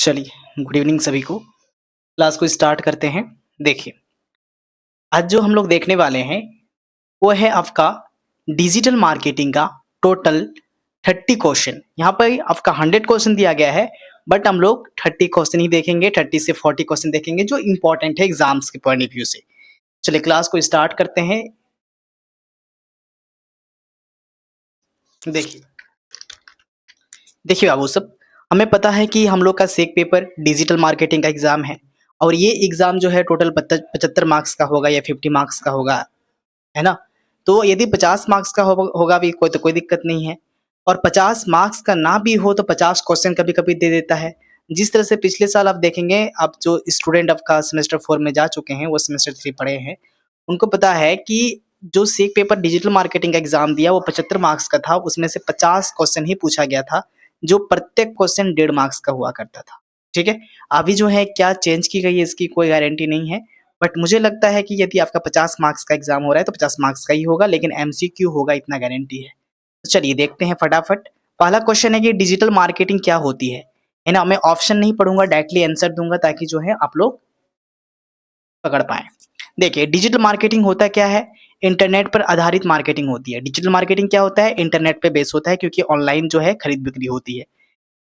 चलिए, good evening सभी को। क्लास को स्टार्ट करते हैं। देखिए, आज जो हम लोग देखने वाले हैं, वो है आपका डिजिटल मार्केटिंग का टोटल 30 क्वेश्चन। यहाँ पर आपका 100 क्वेश्चन दिया गया है, बट हम लोग 30 क्वेश्चन ही देखेंगे, 30 से 40 क्वेश्चन देखेंगे जो इम्पोर्टेंट है एग्जाम्स के पॉइंट ऑफ व्यू से। चलिए क्लास को स्टार्ट करते हैं। देखिए देखिए बाबू सब, हमें पता है कि हम लोग का सेक पेपर डिजिटल मार्केटिंग का एग्जाम है, और ये एग्जाम जो है टोटल 75 मार्क्स का होगा या 50 मार्क्स का होगा, है ना? तो यदि 50 मार्क्स का होगा भी कोई दिक्कत नहीं है, और 50 मार्क्स का ना भी हो तो 50 क्वेश्चन कभी-कभी दे देता है। जिस तरह से पिछले साल आप देखेंगे, आप जो स्टूडेंट आपका सेमेस्टर 4 में जा चुके हैं, वो सेमेस्टर 3 पढ़े हैं, उनको पता है कि जो सेक पेपर डिजिटल मार्केटिंग का एग्ज़ाम दिया वो 75 मार्क्स का था, उसमें से 50 क्वेश्चन ही पूछा गया था, जो प्रत्येक क्वेश्चन 1.5 मार्क्स का हुआ करता था। ठीक है? अभी जो है क्या चेंज की गई है इसकी कोई गारंटी नहीं है। बट मुझे लगता है कि यदि आपका 50 मार्क्स का एग्जाम हो रहा है तो 50 मार्क्स का ही होगा, लेकिन एमसीक्यू होगा इतना गारंटी है। तो चलिए देखते हैं फटाफट। पहला क्वेश्चन है कि डिजिटल मार्केटिंग क्या होती है ना? मैं ऑप्शन नहीं पढ़ूंगा, डायरेक्टली आंसर दूंगा ताकि जो है आप लोग पकड़ पाए। देखिए, डिजिटल मार्केटिंग होता क्या है? इंटरनेट पर आधारित मार्केटिंग होती है। डिजिटल मार्केटिंग क्या होता है? इंटरनेट पे बेस होता है, क्योंकि ऑनलाइन जो है खरीद बिक्री होती है।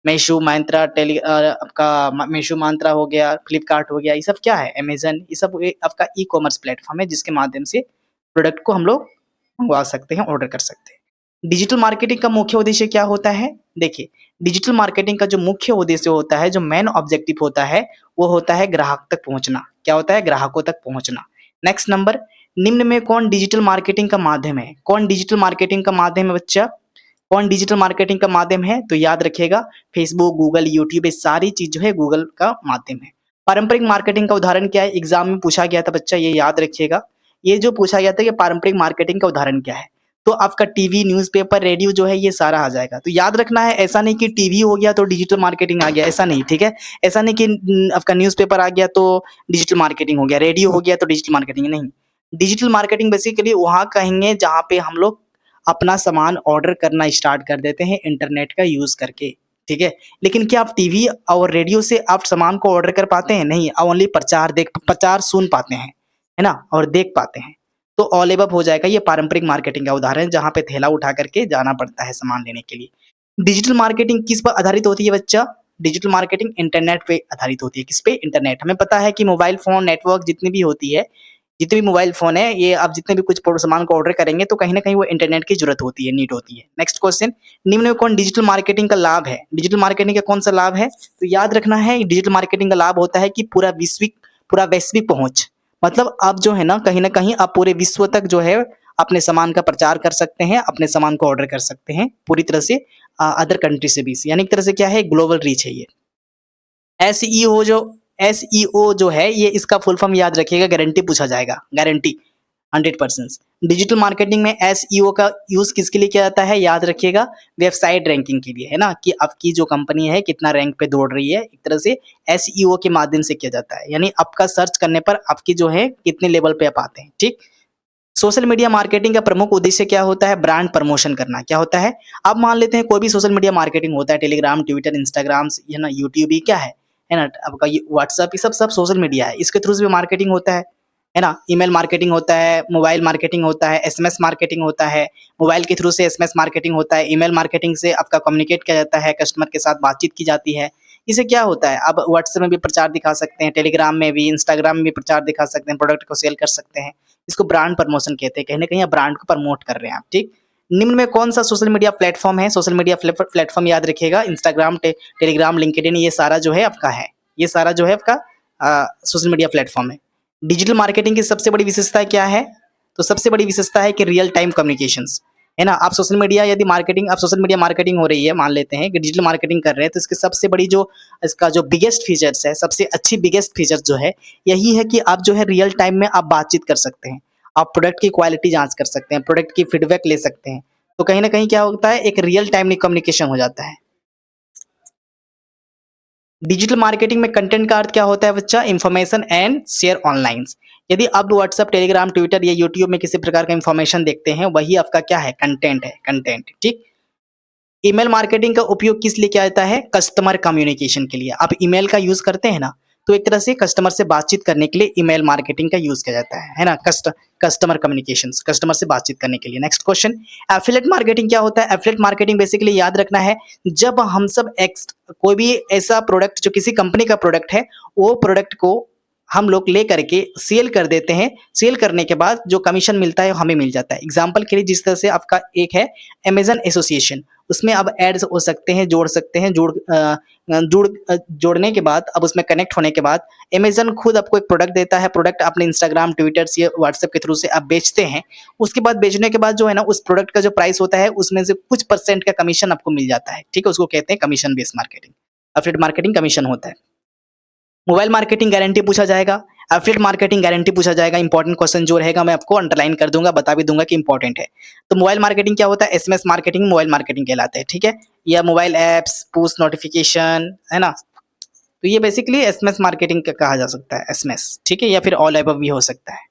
मीशो, मिंत्रा, आपका मीशो, मिंत्रा हो गया, फ्लिपकार्ट हो गया, ये सब क्या है? अमेज़न, ये सब आपका ई-कॉमर्स प्लेटफ़ॉर्म है जिसके माध्यम से प्रोडक्ट को हम लोग मँगवा सकते हैं, ऑर्डर कर सकते हैं। डिजिटल मार्केटिंग का मुख्य उद्देश्य क्या होता है? देखिए, डिजिटल मार्केटिंग का जो मुख्य उद्देश्य होता है, जो मेन ऑब्जेक्टिव होता है, वो होता है ग्राहक तक पहुँचना। क्या होता है? ग्राहकों तक पहुँचना। नेक्स्ट नंबर, निम्न में कौन डिजिटल मार्केटिंग का माध्यम है? कौन डिजिटल मार्केटिंग का माध्यम है बच्चा? कौन डिजिटल मार्केटिंग का माध्यम है? तो याद रखिएगा, फेसबुक, गूगल, यूट्यूब, ये सारी चीज़ जो है गूगल का माध्यम है। पारंपरिक मार्केटिंग का उदाहरण क्या है? एग्ज़ाम में पूछा गया था बच्चा, ये याद रखिएगा। ये जो पूछा गया था कि पारंपरिक मार्केटिंग का उदाहरण क्या है? तो आपका टीवी, न्यूज़पेपर, रेडियो जो है ये सारा आ जाएगा। तो याद रखना है, ऐसा नहीं कि टीवी हो गया तो डिजिटल मार्केटिंग आ गया, ऐसा नहीं, ठीक है? ऐसा नहीं कि आपका न्यूज़पेपर आ गया तो डिजिटल मार्केटिंग हो गया, रेडियो हो गया तो डिजिटल मार्केटिंग, नहीं। डिजिटल मार्केटिंग बेसिकली वहाँ कहेंगे जहाँ पे हम लोग अपना सामान ऑर्डर करना स्टार्ट कर देते हैं इंटरनेट का यूज़ करके, ठीक है? लेकिन क्या आप टीवी और रेडियो से आप सामान को ऑर्डर कर पाते हैं? नहीं, ओनली प्रचार सुन पाते हैं, है ना? और देख पाते हैं। तो ऑल एबव हो जाएगा, ये पारंपरिक मार्केटिंग का उदाहरण है जहाँ पे थैला उठा करके जाना पड़ता है सामान लेने के लिए। डिजिटल मार्केटिंग किस पर आधारित होती है बच्चा? डिजिटल मार्केटिंग इंटरनेट पे आधारित होती है। किस पे? इंटरनेट। हमें पता है कि मोबाइल फ़ोन नेटवर्क जितनी भी होती है, जितने भी मोबाइल फ़ोन है, ये आप जितने भी कुछ सामान को ऑर्डर करेंगे तो कहीं न कहीं वो इंटरनेट की ज़रूरत होती है, नीड होती है। नेक्स्ट क्वेश्चन, निम्न में कौन डिजिटल मार्केटिंग का लाभ है? डिजिटल मार्केटिंग का कौन-सा लाभ है? तो याद रखना है, डिजिटल मार्केटिंग का लाभ होता है कि पूरा वैश्विक पहुँच। मतलब आप जो है ना, कहीं न कहीं आप पूरे विश्व तक जो है अपने सामान का प्रचार कर सकते हैं, अपने सामान को ऑर्डर कर सकते हैं, पूरी तरह से अदर कंट्री से भी। यानी एक तरह से क्या है, ग्लोबल रीच है ये। एसईओ जो एसईओ जो है, ये इसका फुल फॉर्म याद रखिएगा, गारंटी पूछा जाएगा, गारंटी 100%। डिजिटल मार्केटिंग में एसईओ का यूज़ किसके लिए किया जाता है? याद रखिएगा, वेबसाइट रैंकिंग के लिए, है ना? कि आपकी जो कंपनी है कितना रैंक पे दौड़ रही है, एक तरह से एसईओ के माध्यम से किया जाता है। यानी आपका सर्च करने पर आपकी जो है कितने लेवल पे आप आते हैं, ठीक? सोशल मीडिया मार्केटिंग का प्रमुख उद्देश्य क्या होता है? ब्रांड प्रमोशन करना। क्या होता है? अब मान लेते हैं कोई भी सोशल मीडिया मार्केटिंग होता है, टेलीग्राम, ट्विटर, इंस्टाग्राम, है ना, यूट्यूब, ये क्या है ना? आपका ये व्हाट्सएप, ये सब सोशल मीडिया है। इसके थ्रू से भी मार्केटिंग होता है ना? ईमेल मार्केटिंग होता है, मोबाइल मार्केटिंग होता है, एसएमएस मार्केटिंग होता है, मोबाइल के थ्रू से एसएमएस मार्केटिंग होता है, ईमेल मार्केटिंग से आपका कम्युनिकेट किया जाता है, कस्टमर के साथ बातचीत की जाती है। इससे क्या होता है? आप व्हाट्सएप में भी प्रचार दिखा सकते हैं, टेलीग्राम में भी, इंस्टाग्राम में भी प्रचार दिखा सकते हैं, प्रोडक्ट को सेल कर सकते हैं। इसको ब्रांड प्रमोशन कहते हैं। कहीं न कहीं आप ब्रांड को प्रमोट कर रहे हैं आप, ठीक? निम्न में कौन-सा सोशल मीडिया प्लेटफ़ॉर्म है? सोशल मीडिया प्लेटफ़ॉर्म याद रखिएगा, इंस्टाग्राम, टेलीग्राम, लिंक्डइन, ये सारा जो है आपका है। ये सारा जो है आपका सोशल मीडिया प्लेटफ़ॉर्म है। डिजिटल मार्केटिंग की सबसे बड़ी विशेषता क्या है? तो सबसे बड़ी विशेषता है कि रियल टाइम कम्युनिकेशंस, है ना? आप सोशल मीडिया मार्केटिंग हो रही है, मान लेते हैं कि डिजिटल मार्केटिंग कर रहे हैं, तो इसकी सबसे बड़ी जो इसका जो बिगेस्ट फीचर्स है, सबसे अच्छी बिगेस्ट फीचर्स जो है, यही है कि आप जो है रियल टाइम में आप बातचीत कर सकते हैं। आप प्रोडक्ट की क्वालिटी जाँच कर सकते हैं, प्रोडक्ट की फीडबैक ले सकते हैं। तो कहीं न कहीं क्या होता है, एक रियल टाइम में कम्युनिकेशन हो जाता है। डिजिटल मार्केटिंग में कंटेंट का अर्थ क्या होता है बच्चा? Information and share online. यदि आप व्हाट्सएप, टेलीग्राम, ट्विटर या यूट्यूब में किसी प्रकार का इन्फॉर्मेशन देखते हैं, वही आपका क्या है? कंटेंट है, कंटेंट, ठीक? ईमेल मार्केटिंग का उपयोग किस लिए किया जाता है? कस्टमर कम्युनिकेशन के लिए। आप ईमेल का यूज़ करते हैं ना, तो एक तरह से कस्टमर से बातचीत करने के लिए ईमेल मार्केटिंग का यूज़ किया जाता है ना? कस्टमर कम्युनिकेशंस, कस्टमर से बातचीत करने के लिए। नेक्स्ट क्वेश्चन, एफिलिएट मार्केटिंग क्या होता है? एफिलिएट मार्केटिंग बेसिकली याद रखना है, जब हम सब कोई भी ऐसा प्रोडक्ट जो किसी कंपनी का प्रोडक्ट है, वो प्रोडक्ट को हम लोग ले करके सेल कर देते हैं। सेल करने के बाद जो कमीशन मिलता है वो हमें मिल जाता है। एग्जांपल के लिए जिस तरह से आपका एक है अमेज़न एसोसिएशन, उसमें अब एड्स हो सकते हैं, जोड़ सकते हैं, जोड़ने के बाद अब उसमें कनेक्ट होने के बाद अमेज़न खुद आपको एक प्रोडक्ट देता है। प्रोडक्ट अपने इंस्टाग्राम, ट्विटर या व्हाट्सएप के थ्रू से आप बेचते हैं। उसके बाद बेचने के बाद जो है ना, उस प्रोडक्ट का जो प्राइस होता है उसमें से कुछ परसेंट का कमीशन आपको मिल जाता है। ठीक है? उसको कहते हैं commission based marketing. Affiliate marketing commission होता है। मोबाइल मार्केटिंग गारंटी पूछा जाएगा, एफिलिएट मार्केटिंग गारंटी पूछा जाएगा। इंपॉर्टेंट क्वेश्चन जो रहेगा मैं आपको अंडरलाइन कर दूंगा, बता भी दूंगा कि इंपॉर्टेंट है। तो मोबाइल मार्केटिंग क्या होता है? एसएमएस मार्केटिंग मोबाइल मार्केटिंग कहलाता है। ठीक है? या मोबाइल ऐप्स, पुश नोटिफिकेशन, है ना? तो ये बेसिकली एसएमएस मार्केटिंग का कहा जा सकता है, एसएमएस। ठीक है? या फिर ऑल अबव भी हो सकता है।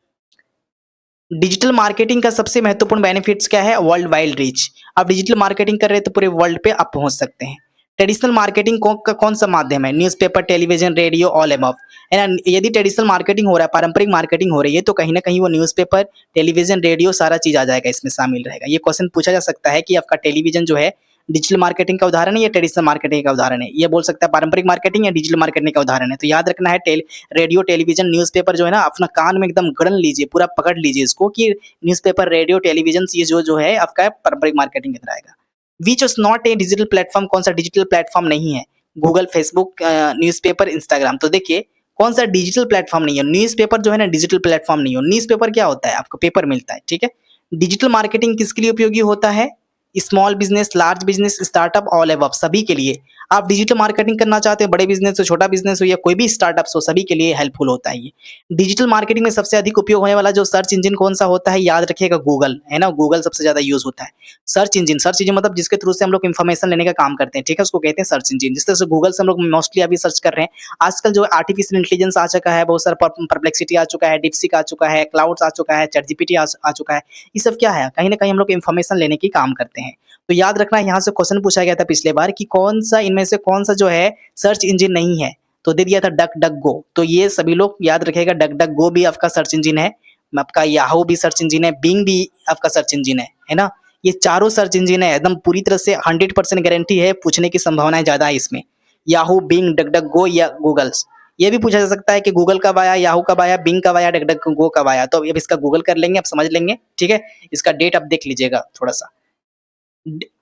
डिजिटल मार्केटिंग का सबसे महत्वपूर्ण बेनिफिट्स क्या है? World wide reach. आप डिजिटल मार्केटिंग कर रहे हैं तो पूरे वर्ल्ड पे आप पहुंच सकते हैं। ट्रेडिशनल मार्केटिंग का कौन सा माध्यम है? Newspaper, television, radio, all above, है ना? यदि ट्रेडिशनल मार्केटिंग हो रहा है, पारंपरिक मार्केटिंग हो रही है, तो कहीं ना कहीं वो न्यूज़पेपर, टेलीविजन, रेडियो सारा चीज आ जाएगा, इसमें शामिल रहेगा। ये क्वेश्चन पूछा जा सकता है कि आपका टेलीविजन जो है डिजिटल मार्केटिंग का उदाहरण है या ट्रेडिशनल मार्केटिंग का उदाहरण है? ये बोल सकता है पारंपरिक मार्केटिंग या डिजिटल मार्केटिंग का उदाहरण है। तो याद रखना है, रेडियो, टेलीविजन, न्यूज़पेपर जो है ना, अपना कान में एकदम गड़न लीजिए, पूरा पकड़ लीजिए इसको कि न्यूज़पेपर, रेडियो, टेलीविजन ये जो है आपका पारंपरिक मार्केटिंग के अंदर आएगा। Which is not a digital platform, कौन सा डिजिटल प्लेटफॉर्म नहीं है? Google, Facebook, newspaper, Instagram. तो देखिए कौन सा डिजिटल प्लेटफॉर्म नहीं है? न्यूज़पेपर जो है ना डिजिटल प्लेटफॉर्म नहीं हो। न्यूज़पेपर क्या होता है? आपको पेपर मिलता है। ठीक है? डिजिटल मार्केटिंग किसके लिए उपयोगी होता है? Small business, large business, startup, all above, सभी के लिए। आप डिजिटल मार्केटिंग करना चाहते हैं, बड़े बिजनेस हो, छोटा बिजनेस हो, या कोई भी स्टार्टअप्स हो, सभी के लिए हेल्पफुल होता है ये। डिजिटल मार्केटिंग में सबसे अधिक उपयोग होने वाला जो सर्च इंजन कौन सा होता है? याद रखिएगा, गूगल, है ना? गूगल सबसे ज्यादा यूज होता है। सर्च इंजन मतलब जिसके थ्रू से हम लोग इन्फॉर्मेशन लेने का काम करते हैं। ठीक है? उसको कहते हैं सर्च इंजन। जिस तरह से गूगल से हम लोग मोस्टली अभी सर्च कर रहे हैं। आजकल जो आर्टिफिशियल इंटेलिजेंस आ चुका है, बहुत सारा परप्लेक्सिटी आ चुका है, डिप्सिक आ चुका है, क्लाउड्स आ चुका है, चैट जीपीटी आ चुका है। ये सब क्या है? कहीं ना कहीं हम लोग इन्फॉर्मेशन लेने की काम करते हैं। तो याद रखना, यहाँ से क्वेश्चन पूछा गया था पिछले बार कि कौन सा इनमें से कौन सा जो है सर्च इंजन नहीं है? तो दे दिया था डक डक गो। तो ये सभी लोग याद रखेगा, डक डक गो भी आपका सर्च इंजन है, आपका याहू भी सर्च इंजन है, बिंग भी आपका सर्च इंजन है ना? ये चारों सर्च इंजन है, एकदम पूरी तरह से 100% गारंटी है, पूछने की संभावनाएं ज्यादा है इसमें। याहू, बिंग, डक डक गो या गूगल्स। ये भी पूछा जा सकता है कि गूगल कब आया, याहू कब आया, बिंग कब आया, डक डक गो कब आया। तो अब इसका गूगल कर लेंगे, आप समझ लेंगे। ठीक है? इसका डेट आप देख लीजिएगा थोड़ा सा।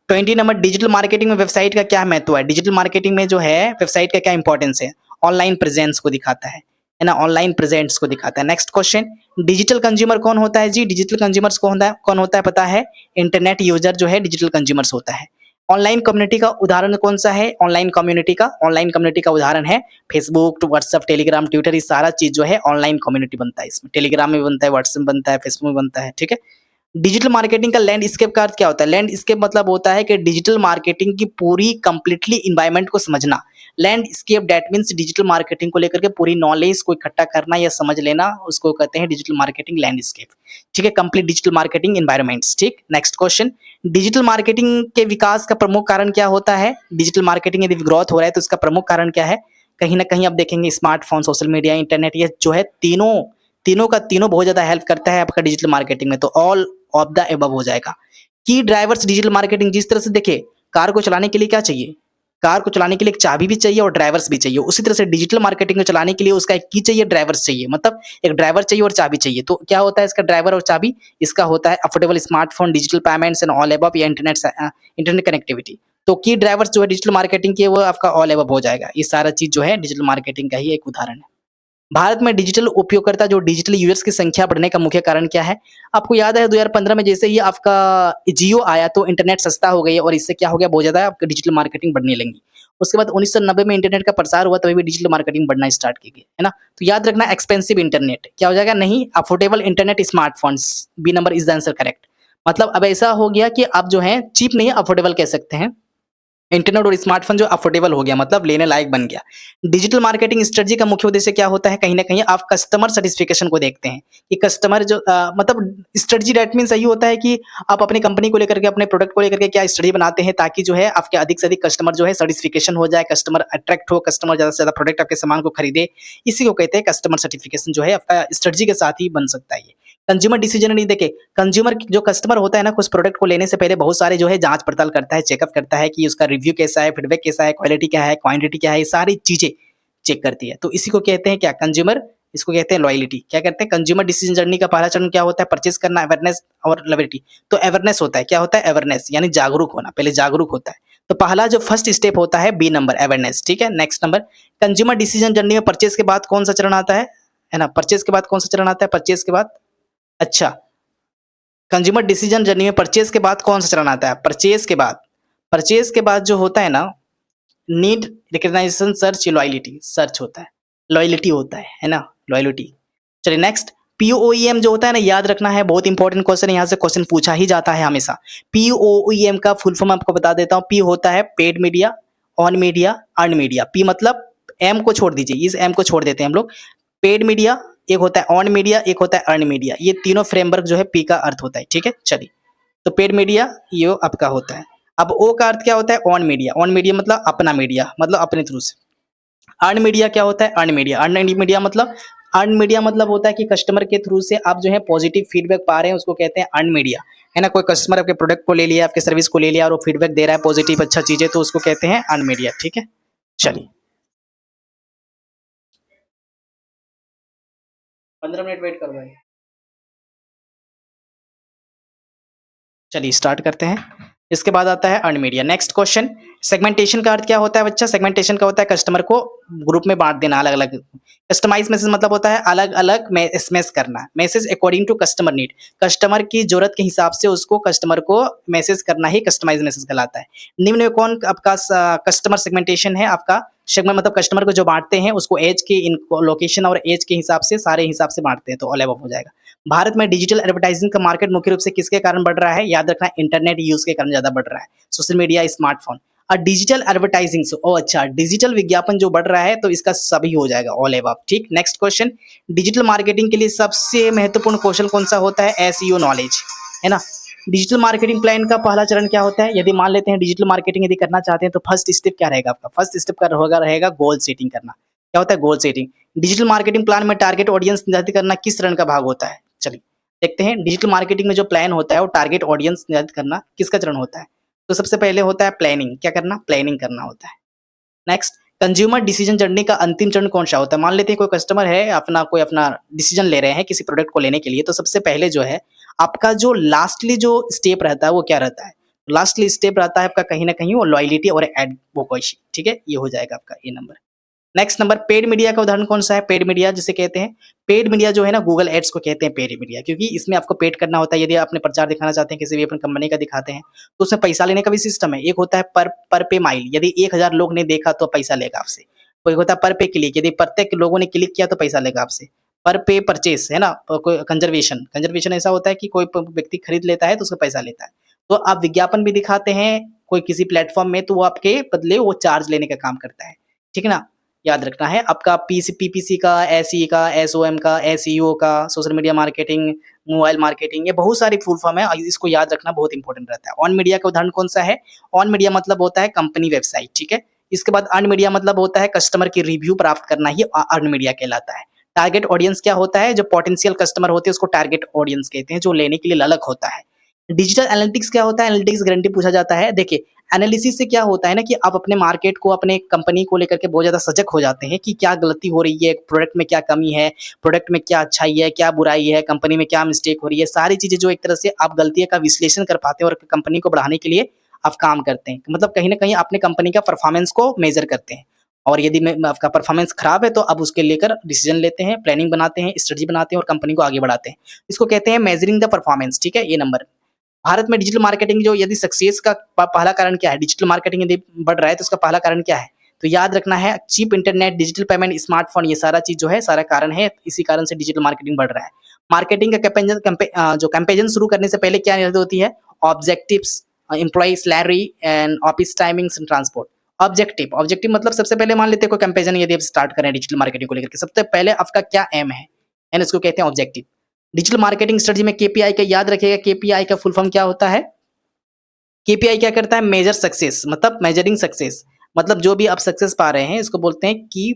20 नंबर, डिजिटल मार्केटिंग में वेबसाइट का क्या महत्व है? डिजिटल मार्केटिंग में जो है वेबसाइट का क्या इंपॉर्टेंस है? ऑनलाइन प्रेजेंस को दिखाता है ना? ऑनलाइन प्रेजेंस को दिखाता है। नेक्स्ट क्वेश्चन, डिजिटल कंज्यूमर कौन होता है जी? डिजिटल कंज्यूमर्स कौन होता है पता है? इंटरनेट यूजर जो है डिजिटल कंज्यूमर्स होता है। ऑनलाइन कम्युनिटी का उदाहरण कौन सा है? ऑनलाइन कम्युनिटी का उदाहरण है फेसबुक, व्हाट्सएप, टेलीग्राम, ट्विटर। ये सारा चीज जो है ऑनलाइन कम्युनिटी बनता है। इसमें टेलीग्राम में बनता है, व्हाट्सएप बनता है, फेसबुक में बनता है। ठीक है? डिजिटल मार्केटिंग का लैंडस्केप का अर्थ क्या होता है? लैंडस्केप मतलब होता है कि डिजिटल मार्केटिंग की पूरी कंप्लीटली इन्वायरमेंट को समझना। Landscape that means digital marketing को लेकर के पूरी नॉलेज को इकट्ठा करना या समझ लेना, उसको कहते हैं डिजिटल मार्केटिंग लैंडस्केप। ठीक है? Complete digital marketing environments. ठीक? नेक्स्ट क्वेश्चन, डिजिटल मार्केटिंग के विकास का प्रमुख कारण क्या होता है? डिजिटल मार्केटिंग यदि ग्रोथ हो रहा है तो इसका प्रमुख कारण क्या है? कहीं ना कहीं आप देखेंगे स्मार्टफोन, सोशल मीडिया, इंटरनेट, ये जो है तीनों तीनों का तीनों बहुत ज्यादा हेल्प करता है आपका डिजिटल मार्केटिंग में। तो ऑल ऑफ द एबव हो जाएगा। की ड्राइवर्स डिजिटल मार्केटिंग, जिस तरह से देखिए कार को चलाने के लिए क्या चाहिए? कार को चलाने के लिए एक चाबी भी चाहिए और ड्राइवर्स भी चाहिए। उसी तरह से डिजिटल मार्केटिंग को चलाने के लिए उसका एक की चाहिए, ड्राइवर्स चाहिए। मतलब एक ड्राइवर चाहिए और चाबी चाहिए। तो क्या होता है इसका ड्राइवर और चाबी? इसका होता है affordable smartphone, digital payments and all above, या इंटरनेट कनेक्टिविटी। तो की ड्राइवर्स जो है डिजिटल मार्केटिंग के, वो आपका ऑल अबव हो जाएगा। ये सारा चीज जो है डिजिटल मार्केटिंग का ही एक उदाहरण है। भारत में डिजिटल उपयोगकर्ता जो डिजिटल यूजर्स की संख्या बढ़ने का मुख्य कारण क्या है? आपको याद है 2015 में जैसे ही आपका जियो आया तो इंटरनेट सस्ता हो गई और इससे क्या हो गया, बहुत ज्यादा आपकी डिजिटल मार्केटिंग बढ़ने लगी। उसके बाद 1990 में इंटरनेट का प्रसार हुआ, तभी भी डिजिटल मार्केटिंग बढ़ना स्टार्ट की गई, है ना? तो याद रखना, एक्सपेंसिव इंटरनेट क्या हो जाएगा? नहीं, affordable internet, smartphones. B number is the answer correct. मतलब अब ऐसा हो गया कि आप जो है चीप नहीं, अफोर्डेबल कह सकते हैं। इंटरनेट और स्मार्टफोन जो अफोर्डेबल हो गया, मतलब लेने लायक बन गया। डिजिटल मार्केटिंग स्ट्रेटजी का मुख्य उद्देश्य क्या होता है? कहीं न कहीं आप कस्टमर सैटिस्फैक्शन को देखते हैं कि कस्टमर जो मतलब स्ट्रेटजी दैट मीन्स यही होता है कि आप अपनी कंपनी को लेकर के, अपने प्रोडक्ट को लेकर के क्या स्ट्रेटजी बनाते हैं ताकि जो है आपके अधिक से अधिक कस्टमर जो है सैटिस्फैक्शन हो जाए, कस्टमर अट्रैक्ट हो, कस्टमर ज़्यादा से ज़्यादा प्रोडक्ट आपके सामान को खरीदे। इसी को कहते हैं कस्टमर सर्टिफिकेशन जो है आपका स्ट्रेटजी के साथ ही बन सकता है ये। कंज्यूमर डिसीजन नहीं देखिए, कंज्यूमर जो कस्टमर होता है ना, कुछ प्रोडक्ट को लेने से पहले बहुत सारे जो है जाँच पड़ताल करता है, चेकअप करता है कि उसका रिव्यू कैसा है, फीडबैक कैसा है, क्वालिटी क्या है, क्वांटिटी क्या है, ये सारी चीज़ें चेक करती है। तो इसी को कहते हैं क्या? कंज्यूमर, इसको कहते हैं लॉयल्टी। क्या कहते हैं? कंज्यूमर डिसीजन जर्नी का पहला चरण क्या होता है? परचेज़ करना, अवेयरनेस और लॉयल्टी। तो अवेयरनेस होता है, क्या होता है? अवेयरनेस यानी जागरूक होना, पहले जागरूक होता है। तो पहला जो फर्स्ट स्टेप होता है बी नंबर अवेयरनेस, ठीक है? Next number consumer decision journey में परचेज़ के बाद कौन-सा चरण आता है ना? परचेज़ के बाद कौन-सा चरण आता है? परचेज़ के बाद अच्छा, कंज्यूमर डिसीजन जर्नी में परचेज़ के बाद कौन-सा चरण आता है? परचेज़ के बाद जो होता है ना, need recognization search loyalty search होता है, लॉयल्टी होता है ना? लॉयल्टी। चलिए नेक्स्ट पीओईएम जो होता है ना, याद रखना है, बहुत इंपॉर्टेंट क्वेश्चन है, यहाँ से क्वेश्चन पूछा ही जाता है हमेशा। पीओईएम का फुल फॉर्म आपको बता देता हूँ। पी होता है paid media, on media, earn media. P मतलब एम को छोड़ दीजिए, इस एम को छोड़ देते हैं हम लोग। पेड मीडिया एक होता है, ऑन मीडिया एक होता है, अर्न मीडिया। ये तीनों फ्रेमवर्क जो है पी का अर्थ होता है, ठीक है? चलिए, तो पेड मीडिया ये आपका होता है। अब ओ का अर्थ क्या होता है? On media. ऑन मीडिया मतलब अपना मीडिया, मतलब अपने थ्रू से। अर्न मीडिया क्या होता है? Earn media. अर्न मीडिया मतलब होता है कि कस्टमर के थ्रू से आप जो है पॉजिटिव फीडबैक पा रहे हैं, उसको कहते हैं अर्न मीडिया, है ना? कोई कस्टमर आपके प्रोडक्ट को ले लिया, आपके सर्विस को ले लिया और वो फीडबैक दे रहा है पॉजिटिव अच्छा चीज़ है, तो उसको कहते हैं अर्न मीडिया, ठीक है? चलिए, 15 मिनट वेट करो भाई। चलिए स्टार्ट करते हैं। इसके बाद आता है earn media. Next question, segmentation का अर्थ क्या होता है बच्चा? सेगमेंटेशन का होता है कस्टमर को ग्रुप में बांट देना, अलग अलग। कस्टमाइज मैसेज मतलब होता है अलग अलग एसएमएस करना, message according to customer need. Customer की जरूरत के हिसाब से उसको कस्टमर को मैसेज करना ही कस्टमाइज मैसेज कहलाता है। निम्न में कौन आपका कस्टमर सेगमेंटेशन है? आपका सेगमेंट मतलब कस्टमर को जो बांटते हैं उसको एज के, इन लोकेशन और एज के हिसाब से, सारे हिसाब से बांटते हैं, तो ऑल अबव हो जाएगा। भारत में डिजिटल एडवर्टाइजिंग का मार्केट मुख्य रूप से किसके कारण बढ़ रहा है? याद रखना, इंटरनेट यूज के कारण ज्यादा बढ़ रहा है, सोशल मीडिया, स्मार्टफोन। और डिजिटल एडवर्टाइजिंग से ओ अच्छा, डिजिटल विज्ञापन जो बढ़ रहा है, तो इसका सभी हो जाएगा, ऑल अबव, ठीक। नेक्स्ट क्वेश्चन, डिजिटल मार्केटिंग के लिए सबसे महत्वपूर्ण कौशल कौन सा होता है? एसईओ नॉलेज, है ना? डिजिटल मार्केटिंग प्लान का पहला चरण क्या होता है? यदि मान लेते हैं डिजिटल मार्केटिंग यदि करना चाहते हैं, तो फर्स्ट स्टेप क्या रहेगा आपका? फर्स्ट स्टेप का होगा रहेगा गोल सेटिंग करना। क्या होता है? Goal setting. Digital marketing plan में टारगेट ऑडियंस निर्धारित करना किस चरण का भाग होता है? चलिए देखते हैं, डिजिटल मार्केटिंग में जो प्लान होता है वो टारगेट ऑडियंस निर्धारित करना किसका चरण होता है? तो सबसे पहले होता है प्लानिंग। क्या करना? प्लानिंग करना होता है। नेक्स्ट, कंज्यूमर डिसीजन जर्नी का अंतिम चरण कौन सा होता है? मान लेते हैं कोई कस्टमर है, अपना कोई अपना डिसीजन ले रहे हैं किसी प्रोडक्ट को लेने के लिए, तो सबसे पहले जो है आपका जो लास्टली जो स्टेप रहता है वो क्या रहता है? लास्टली स्टेप रहता है आपका कहीं ना कहीं वो लॉयल्टी और एडवोकेसी, ठीक है? ये हो जाएगा आपका A number. Next number, paid media का उदाहरण कौन सा है? पेड मीडिया जिसे कहते हैं, पेड मीडिया जो है ना, गूगल एड्स को कहते हैं पेड मीडिया, क्योंकि इसमें आपको पेड करना होता है। यदि आप अपने प्रचार दिखाना चाहते हैं, किसी भी अपनी कंपनी का दिखाते हैं, तो उसमें पैसा लेने का भी सिस्टम है। एक होता है पर पे माइल, यदि 1000 लोग ने देखा तो पैसा लेगा आपसे। कोई होता है पर पे क्लिक, यदि प्रत्येक लोगों ने क्लिक किया तो पैसा लेगा आपसे। पर पे परचेस, है ना? और कोई कंजर्वेशन, कंजर्वेशन ऐसा होता है कि कोई व्यक्ति खरीद लेता है तो उसका पैसा लेता है। तो आप विज्ञापन भी दिखाते हैं कोई किसी प्लेटफॉर्म में, तो वो आपके बदले वो चार्ज लेने का काम करता है, ठीक है ना? याद रखना है आपका पीपीसी का, एसई का, एसओएम का, एसईओ का, social media marketing, mobile marketing, ये बहुत सारी फुल फॉर्म है, इसको याद रखना बहुत इंपॉर्टेंट रहता है। ऑन मीडिया का उदाहरण कौन सा है? ऑन मीडिया मतलब होता है कंपनी वेबसाइट, ठीक है? इसके बाद अर्न मीडिया मतलब होता है कस्टमर की रिव्यू प्राप्त करना ही अर्न मीडिया कहलाता है। टारगेट ऑडियंस क्या होता है? जो पोटेंशियल कस्टमर होते हैं उसको टारगेट ऑडियंस कहते हैं, जो लेने के लिए ललक होता है। डिजिटल एनालिटिक्स क्या होता है? एनालिटिक्स गारंटी पूछा जाता है। देखिए, एनालिसिस से क्या होता है ना कि आप अपने मार्केट को, अपने कंपनी को लेकर के बहुत ज़्यादा सजग हो जाते हैं कि क्या गलती हो रही है, प्रोडक्ट में क्या कमी है, प्रोडक्ट में क्या अच्छाई है, क्या बुराई है, कंपनी में क्या मिस्टेक हो रही है, सारी चीज़ें जो एक तरह से आप गलतियों का विश्लेषण कर पाते हैं और कंपनी को बढ़ाने के लिए आप काम करते हैं। मतलब कहीं न कहीं अपने कंपनी का परफॉर्मेंस को मेज़र करते हैं। और यदि में आपका परफॉर्मेंस खराब है तो आप उसके लेकर डिसीजन लेते हैं, प्लानिंग बनाते हैं, स्ट्रेटजी बनाते हैं और कंपनी को आगे बढ़ाते हैं। इसको कहते हैं मेजरिंग द परफॉर्मेंस, ठीक है? ये नंबर। भारत में डिजिटल मार्केटिंग जो यदि सक्सेस का पहला कारण क्या है? डिजिटल मार्केटिंग यदि बढ़ रहा है तो उसका पहला कारण क्या है? तो याद रखना है cheap internet, digital payment, smartphone, ये सारा चीज जो है सारा कारण है, इसी कारण से डिजिटल मार्केटिंग बढ़ रहा है। मार्केटिंग का जो कैंपेन शुरू करने से पहले क्या निर्धारित होती है? Objectives, employ salary and office timings and transport. Objective, objective मतलब सबसे पहले मान लेते हैं कोई कंपैरिजन यदि आप स्टार्ट करें डिजिटल मार्केटिंग को लेकर के, सबसे पहले आपका क्या एम है, एंड इसको कहते हैं ऑब्जेक्टिव। डिजिटल मार्केटिंग स्ट्रेटजी में केपीआई का याद रखिएगा, केपीआई का फुल फॉर्म क्या होता है? केपीआई क्या करता है? मेजर सक्सेस, मतलब मेजरिंग सक्सेस, मतलब जो भी आप सक्सेस पा रहे हैं इसको बोलते हैं की,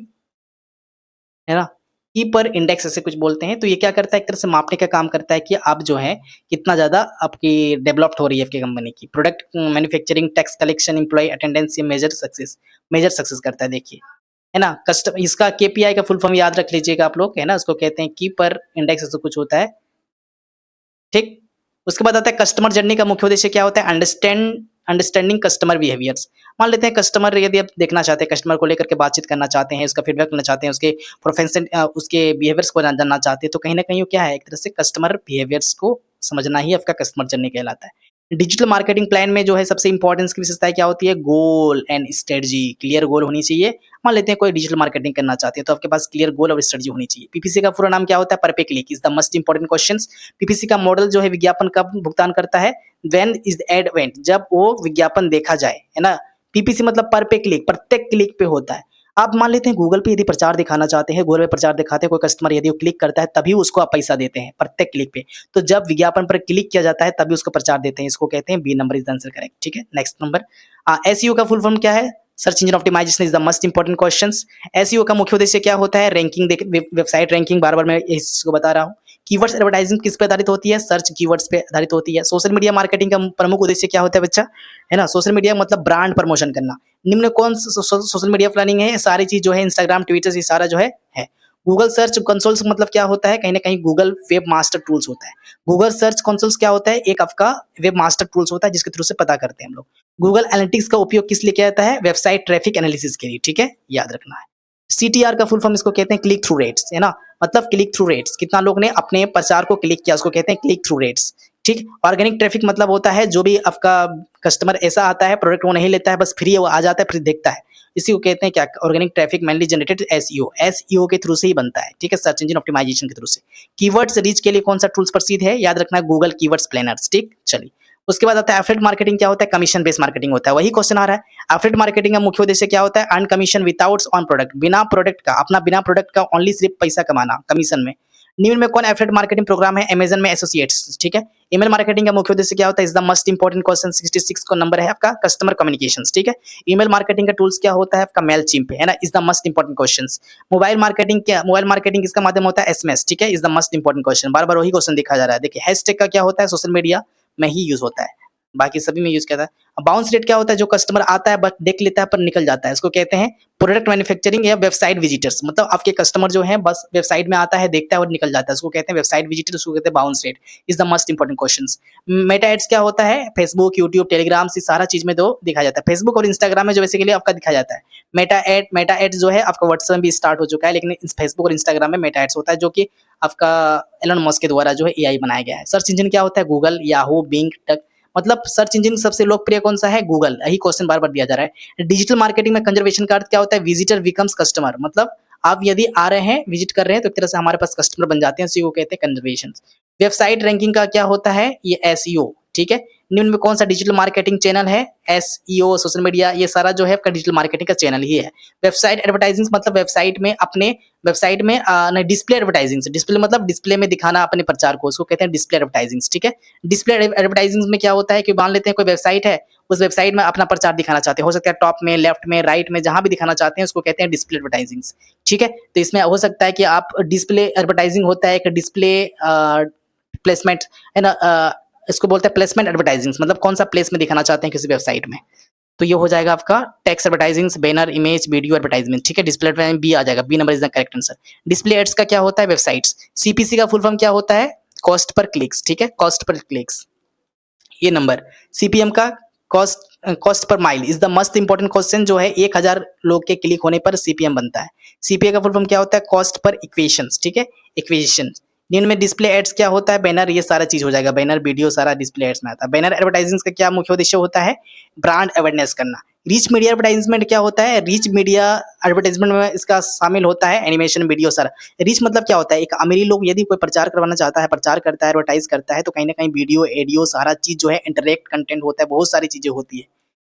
है ना, की पर इंडेक्स ऐसे कुछ बोलते हैं। तो ये क्या करता है? एक तरह से मापने का काम करता है कि आप जो है कितना ज़्यादा आपकी डेवलप्ड हो रही है आपकी कंपनी की। Product manufacturing, tax collection, employee attendance, ये मेजर सक्सेस करता है देखिए, है ना। कस्ट इसका केपीआई का फुल फॉर्म याद रख लीजिएगा आप लोग, है ना, उसको कहते हैं की पर इंडेक्स ऐसा कुछ होता है, ठीक। उसके बाद आता है कस्टमर जर्नी का मुख्य उद्देश्य क्या होता है? Understanding customer behaviours. मान लेते हैं कस्टमर, यदि आप देखना चाहते हैं, कस्टमर को लेकर के बातचीत करना चाहते हैं, उसका फीडबैक लेना चाहते हैं, उसके प्रोफेशन उसके बिहेवियर्स को जानना चाहते हैं, तो कहीं न कहीं वो क्या है? एक तरह से कस्टमर बिहेवियर्स को समझना ही आपका कस्टमर जर्नी कहलाता है। डिजिटल मार्केटिंग प्लान में जो है सबसे इम्पोर्टेंस की विशेषताएँ क्या होती है? Goal and strategy, clear goal होनी चाहिए। मान लेते हैं कोई डिजिटल मार्केटिंग करना चाहते हैं, तो आपके पास क्लियर गोल और स्ट्रेटजी होनी चाहिए। पीपीसी का पूरा नाम क्या होता है? Per pay click is the most important questions. PPC का मॉडल जो है विज्ञापन कब भुगतान करता है? When is the ad went, जब वो विज्ञापन देखा जाए, है ना। पीपीसी मतलब पर पे क्लिक, प्रत्येक क्लिक पे होता है। आप मान लेते हैं गूगल पे यदि प्रचार दिखाना चाहते हैं, गूगल पे प्रचार दिखाते हैं, कोई कस्टमर यदि वो क्लिक करता है तभी उसको आप पैसा देते हैं, प्रत्येक क्लिक पे। तो जब विज्ञापन पर क्लिक किया जाता है तभी उसको प्रचार देते हैं, इसको कहते हैं B number is the answer correct, ठीक है। नेक्स्ट नंबर, एसईओ का फुल फॉर्म क्या है? Search engine optimisation is the most important questions. SEO का मुख्य उद्देश्य क्या होता है? रैंकिंग, वेबसाइट रैंकिंग, बार-बार मैं इसको बता रहा हूँ। कीवर्ड्स एडवर्टाइजिंग किस पे आधारित होती है? सर्च कीवर्ड्स पे आधारित होती है। सोशल मीडिया मार्केटिंग का प्रमुख उद्देश्य क्या होता है बच्चा? है ना, सोशल मीडिया मतलब ब्रांड प्रमोशन करना। निम्न कौन सोशल मीडिया प्लानिंग है? सारी चीज जो है इंस्टाग्राम, ट्विटर, ये सारा जो है। गूगल सर्च कंसोल्स मतलब क्या होता है? कहीं ना कहीं गूगल वेब मास्टर टूल्स होता है। गूगल सर्च कंसोल्स क्या होता है? एक आपका वेब मास्टर टूल्स होता है जिसके थ्रू से पता करते हैं हम लोग। गूगल एनालिटिक्स का उपयोग किस लिए किया जाता है? वेबसाइट ट्रैफिक एनालिसिस के लिए, ठीक है, याद रखना है। सीटीआर का फुल फॉर्म इसको कहते हैं क्लिक थ्रू रेट्स, है ना, मतलब क्लिक थ्रू रेट्स, कितना लोग ने अपने प्रचार को क्लिक किया उसको कहते हैं क्लिक थ्रू रेट्स, ठीक। ऑर्गेनिक ट्रैफिक मतलब होता है जो भी आपका कस्टमर ऐसा आता है, प्रोडक्ट वो नहीं लेता है, बस फ्री वो आ जाता है फिर देखता है, इसी को कहते हैं क्या? Organic traffic mainly generated SEO, SEO के थ्रू से ही बनता है, ठीक है, सर्च इंजन ऑप्टिमाइजेशन के थ्रू से। कीवर्ड्स रीच के लिए कौन सा टूल्स प्रसिद्ध है? याद रखना गूगल कीवर्ड्स प्लानर्स, ठीक। चलिए, उसके बाद आता है एफिलिएट मार्केटिंग। क्या होता है? कमीशन बेस्ड मार्केटिंग होता है, वही क्वेश्चन आ रहा है। एफिलिएट मार्केटिंग का मुख्य उद्देश्य क्या होता है? Earn commission without on product, बिना प्रोडक्ट का, अपना बिना प्रोडक्ट का ओनली सिर्फ पैसा कमाना कमीशन में। निम्न में कौन एफिलिएट मार्केटिंग प्रोग्राम है? अमेजन में एसोसिएट्स, ठीक है। ईमेल मार्केटिंग का मुख्य उद्देश्य क्या होता है? Is the most important question, 66 को नंबर है आपका, कस्टमर कम्युनिकेशंस, ठीक है। ईमेल मार्केटिंग का टूल्स क्या होता है आपका? मेलचिम्प, है ना, is the most important questions. Mobile marketing क्या? मोबाइल मार्केटिंग किसका माध्यम होता है? एसएमएस, ठीक है, is the most important question, बार बार वही क्वेश्चन दिखा जा रहा है। देखिए हैशटैग का क्या होता है? सोशल मीडिया में ही यूज होता है, बाकी सभी में यूज किया जाता है। बाउंस रेट क्या होता है? जो कस्टमर आता है बस देख लेता है पर निकल जाता है, इसको कहते हैं प्रोडक्ट मैन्युफैक्चरिंग या वेबसाइट विजिटर्स, मतलब आपके कस्टमर जो है बस वेबसाइट में आता है, देखता है और निकल जाता है, उसको कहते हैं वेबसाइट विजिटर, उसको कहते हैं bounce rate, is the most important questions. Meta ads क्या होता है? फेसबुक, यूट्यूब, टेलीग्राम से सारा चीज में दो दिखाया जाता है। फेसबुक और इंस्टाग्राम में जो बेसिकली आपका दिखाया जाता है। मेटा एड्स जो है आपका व्हाट्सएप में भी स्टार्ट हो चुका है, लेकिन फेसबुक और इंस्टाग्राम में मेटा एड्स होता है, जो कि आपका एलन मस्क के द्वारा जो है एआई बनाया गया है। सर्च इंजन क्या होता है? गूगल, याहू, बिंग, टक, मतलब सर्च इंजन सबसे लोकप्रिय कौन सा है? गूगल, यही क्वेश्चन बार बार दिया जा रहा है। डिजिटल मार्केटिंग में कंजर्वेशन का अर्थ क्या होता है? विजिटर बिकम्स कस्टमर, मतलब आप यदि आ रहे हैं, विजिट कर रहे हैं, तो एक तरह से हमारे पास कस्टमर बन जाते हैं, इसी को कहते हैं कंजर्वेशन। वेबसाइट रैंकिंग का क्या होता है? ये एसईओ, ठीक है। निम्न में कौन सा डिजिटल मार्केटिंग चैनल है? एसईओ, सोशल मीडिया, ये सारा जो है आपका डिजिटल मार्केटिंग का चैनल ही है। वेबसाइट एडवर्टाइजिंग मतलब वेबसाइट में अपने वेबसाइट में डिस्प्ले एडवर्टाइजिंग, डिस्प्ले मतलब डिस्प्ले में दिखाना अपने प्रचार को, उसको कहते हैं डिस्प्ले एडवर्टाइजिंग, ठीक है। डिस्प्ले एडवर्टाइजिंग में क्या होता है कि मान लेते हैं कोई वेबसाइट है, उस वेबसाइट में अपना प्रचार दिखाना चाहते हैं, हो सकता है टॉप में, लेफ्ट में, राइट में, जहां भी दिखाना चाहते हैं उसको कहते हैं डिस्प्ले एडवर्टाइजिंग, ठीक है। तो इसमें हो सकता है कि आप डिस्प्ले एडवर्टाइजिंग होता है एक डिस्प्ले प्लेसमेंट, है ना, इसको बोलते हैं प्लेसमेंट एडवर्टाइजिंग, मतलब कौन सा प्लेस में दिखाना चाहते हैं किसी वेबसाइट में। तो ये हो जाएगा आपका text advertising, banner, image, video advertisement, ठीक है। डिस्प्ले एडवर्टाइजिंग बी आ जाएगा, B number is the correct answer. Display ads का क्या होता है? वेबसाइट्स। सीपीसी का फुल फॉर्म क्या होता है? कॉस्ट पर क्लिक्स, ठीक है, कॉस्ट पर क्लिक्स। ये नंबर सीपीएम का cost per mile is the most important question, जो है 1000 लोग के क्लिक होने पर सीपीएम बनता है। सीपीए का फुल फॉर्म क्या होता है? कॉस्ट पर इक्वेशंस, ठीक है, इक्वेशन। जिनमें डिस्प्ले एड्स क्या होता है? बैनर, ये सारा चीज हो जाएगा, बैनर, वीडियो सारा डिस्प्ले एड्स में आता है। बैनर एडवर्टाइजिंग का क्या मुख्य उद्देश्य होता है? ब्रांड अवेयरनेस करना। रिच मीडिया एडवर्टाइजमेंट क्या होता है? रिच मीडिया एडवर्टाइजमेंट में इसका शामिल होता है एनिमेशन, वीडियो सारा। रिच मतलब क्या होता है? एक अमीरी लोग यदि कोई प्रचार करवाना चाहता है, प्रचार करता है, एडवर्टाइज करता है, तो कहीं न कहीं वीडियो, एडियो सारा चीज़ जो है इंटरैक्ट कंटेंट होता है, बहुत सारी चीज़ें होती है।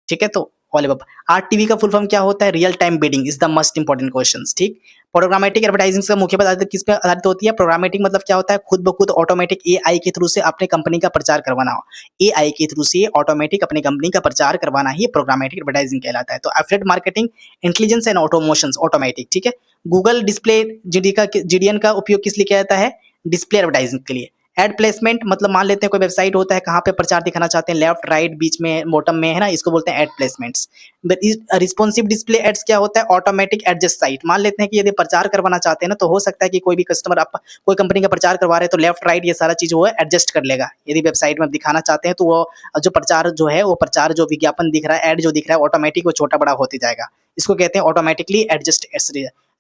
ठीक है? तो ऑल अबव। आरटीवी का फुल फॉर्म क्या होता है? Real time bidding is the most important questions, ठीक? प्रोग्रामेटिक एडवर्टाइजिंग का मुख्य आधारित किस पे आधारित होती है? प्रोग्रामेटिक मतलब क्या होता है? खुद ब खुद ऑटोमेटिक एआई के थ्रू से अपने कंपनी का प्रचार करवाना हो। एआई के थ्रू से ऑटोमेटिक अपनी कंपनी का प्रचार करवाना ही प्रोग्रामेटिक एडवर्टाइजिंग कहलाता है। तो affiliate marketing, intelligence and automations, automatic, ठीक है? गूगल डिस्प्ले जीडीएन का उपयोग किस लिए किया जाता है? डिस्प्ले एडवर्टाइजिंग के लिए। एड प्लेसमेंट मतलब मान लेते हैं कोई वेबसाइट होता है, कहाँ पे प्रचार दिखाना चाहते हैं, लेफ्ट, राइट, बीच में, बॉटम में, है ना? इसको बोलते हैं ad placements. Responsive display ads क्या होता है? Automatic adjust site. मान लेते हैं कि यदि प्रचार करवाना चाहते हैं ना, तो हो सकता है कि कोई भी कस्टमर, आप कोई कंपनी का प्रचार करवा रहे हैं, तो लेफ्ट, राइट ये सारा चीज़ वो है एडजस्ट कर लेगा। यदि वेबसाइट में आप दिखाना चाहते हैं, तो वो जो प्रचार जो है, वो प्रचार जो विज्ञापन दिख रहा है, एड जो दिख रहा है, ऑटोमेटिक वो छोटा-बड़ा होते जाएगा। इसको कहते हैं automatically adjust ads.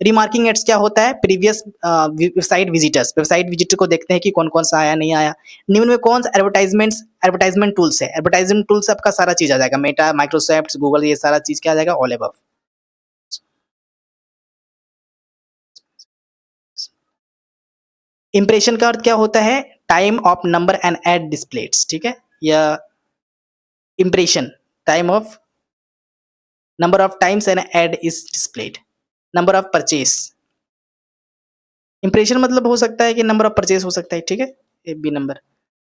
Remarking ads क्या होता है? Previous website visitors, website visitor को देखते हैं कि कौन-कौन सा आया, नहीं आया। निम्न में कौन सा एडवर्टाइजमेंट टूल्स है? एडवर्टाइजमेंट टूल्स आपका सारा चीज़ आ जाएगा, मेटा, माइक्रोसॉफ्ट, गूगल, ये सारा चीज़ क्या आ जाएगा? All above. इंप्रेशन का अर्थ क्या होता है? Time of number and ad displays, ठीक है? या impression, time of number of times an ad is displayed. Number of purchase, impression मतलब हो सकता है कि नंबर ऑफ परचेज हो सकता है, ठीक है? A B number.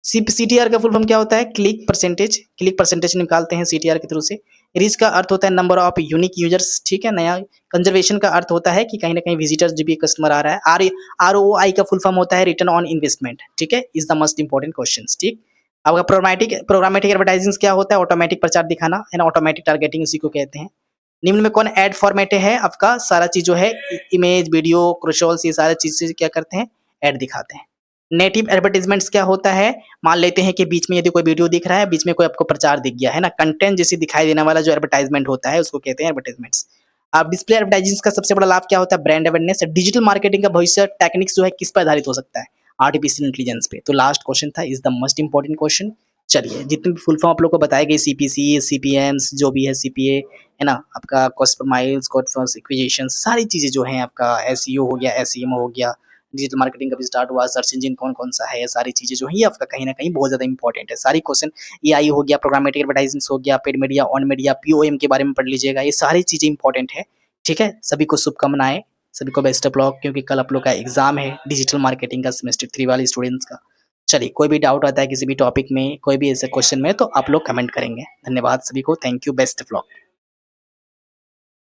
सीटीआर का फुल फॉर्म क्या होता है? क्लिक परसेंटेज निकालते हैं सीटीआर के थ्रू से। रीच का अर्थ होता है नंबर ऑफ यूनिक यूजर्स, ठीक है? नया। कंजर्वेशन का अर्थ होता है कि कहीं ना कहीं विजिटर्स जो भी कस्टमर आ रहा है। आरओआई का फुल फॉर्म होता है रिटर्न ऑन इन्वेस्टमेंट, ठीक है? Is the most important question, ठीक? आपका प्रोग्रामेटिक एडवर्टाइजिंग क्या होता है? ऑटोमेटिक प्रचार दिखाना है ना, ऑटोमेटिक टारगेटिंग उसी को कहते हैं। निम्न में कौन एड फॉर्मेट है? आपका सारा चीज जो है इमेज, वीडियो, क्रोशोल्स, ये सारा चीज से क्या करते हैं? एड दिखाते हैं। नेटिव एडवर्टाइजमेंट्स क्या होता है? मान लेते हैं कि बीच में यदि कोई वीडियो दिख रहा है, बीच में कोई आपको प्रचार दिख गया है ना, कंटेंट जैसे दिखाई देने वाला जो एडवर्टाइजमेंट होता है, उसको कहते हैं एडवर्टाइजमेंट्स। अब डिस्प्ले एडवर्टाइजिंग का सबसे बड़ा लाभ क्या होता है? Brand awareness. डिजिटल मार्केटिंग का भविष्य टेक्निक्स जो है किस पर आधारित हो सकता है? आर्टिफिशियल इंटेलिजेंस पे। तो लास्ट क्वेश्चन था, is the most important question. चलिए, जितने भी फुल फॉर्म आप लोग को बताए गए, सीपीसी, सीपीएम्स, जो भी है, सीपीए, है ना, आपका cost per miles, cost for acquisition, सारी चीज़ें जो हैं, आपका एसईओ हो गया, एसईएम हो गया, डिजिटल मार्केटिंग कब स्टार्ट हुआ, सर्च इंजन कौन-कौन सा है, ये सारी चीज़ें जो हैं, ये आपका कहीं न कहीं बहुत ज़्यादा इंपॉर्टेंट है। सारी क्वेश्चन एआई हो गया, प्रोग्रामेटिक एडवर्टाइजिंग हो गया, paid media, on media, POM के बारे में पढ़ लीजिएगा, ये सारी चीज़ें इंपॉर्टेंट है, ठीक है? सभी को शुभकामनाएँ, सभी को बेस्ट ऑफ लक, क्योंकि कल आप लोग का एग्ज़ाम है डिजिटल मार्केटिंग का सेमेस्टर 3 वाले स्टूडेंट्स का। चलिए, कोई भी डाउट आता है किसी भी टॉपिक में, कोई भी ऐसे क्वेश्चन में, तो आप लोग कमेंट करेंगे। धन्यवाद सभी को, thank you, best of luck.